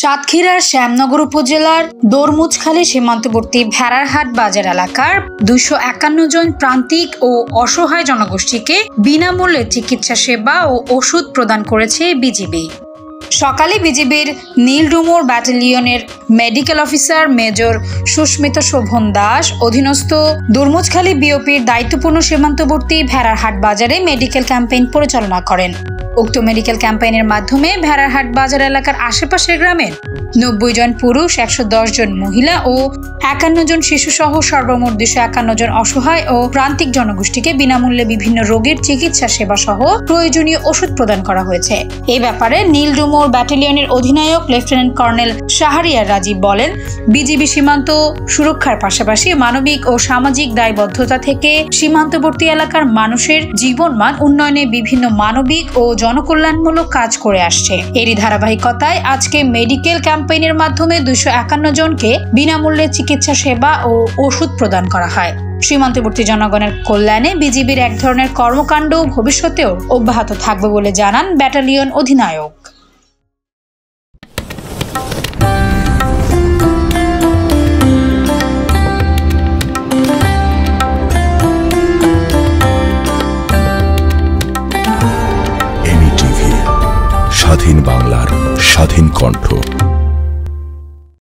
সাতক্ষীরার শ্যামনগর উপজেলার দরমুজখালী সীমান্তবর্তী ভেড়ারহাট বাজার এলাকার 251 জন প্রান্তিক ও অসহায় জনগোষ্ঠীকে বিনামূল্যে চিকিৎসা সেবা ও ওষুধ প্রদান করেছে বিজিবি। সকালে বিজিবির নীলডুমুর ব্যাটালিয়নের medical officer major Susmita Shovon Das অধীনস্থ দরমুজখালী বিওপির দায়িত্বপূর্ণ সীমান্তবর্তী ভেড়ারহাট বাজারে মেডিকেল ক্যাম্পেইন পরিচালনা করেন। উক্ত মেডিকেল ক্যাম্পেইনের মাধ্যমে ভেড়ারহাট বাজার এলাকার আশেপাশের গ্রামের 90 জন পুরুষ, 110 জন মহিলা ও 51 জন শিশু সহ সর্বমোট 251 জন অসহায় ও প্রান্তিক জনগোষ্ঠীকে বিনামূল্যে বিভিন্ন রোগের চিকিৎসা সেবা সহ প্রয়োজনীয় ওষুধ প্রদান করা হয়েছে। এই ব্যাপারে নীলডুমুর ব্যাটালিয়নের অধিনায়ক লেফটেন্যান্ট কর্নেল শাহরিয়ার রাজীব বলেন, বিজিবি সীমান্ত সুরক্ষার পাশাপাশি মানবিক ও সামাজিক দায়বদ্ধতা থেকে সীমান্তবর্তী এলাকার মানুষের জীবনমান উন্নয়নে বিভিন্ন মানবিক ও জনকল্যাণমূলক কাজ করে আসছে। এরই ধারাবাহিকতায় আজকে মেডিকেল ক্যাম্পেইনের মাধ্যমে 251 জনকে বিনামূল্যে চিকিৎসা সেবা ও ওষুধ প্রদান করা হয়। সীমান্তবর্তী জনগণের কল্যাণে বিজিবির এক ধরনের কর্মকাণ্ড ভবিষ্যতেও অব্যাহত থাকবে বলে জানান ব্যাটালিয়ন অধিনায়ক। স্বাধীন বাংলার স্বাধীন কণ্ঠ।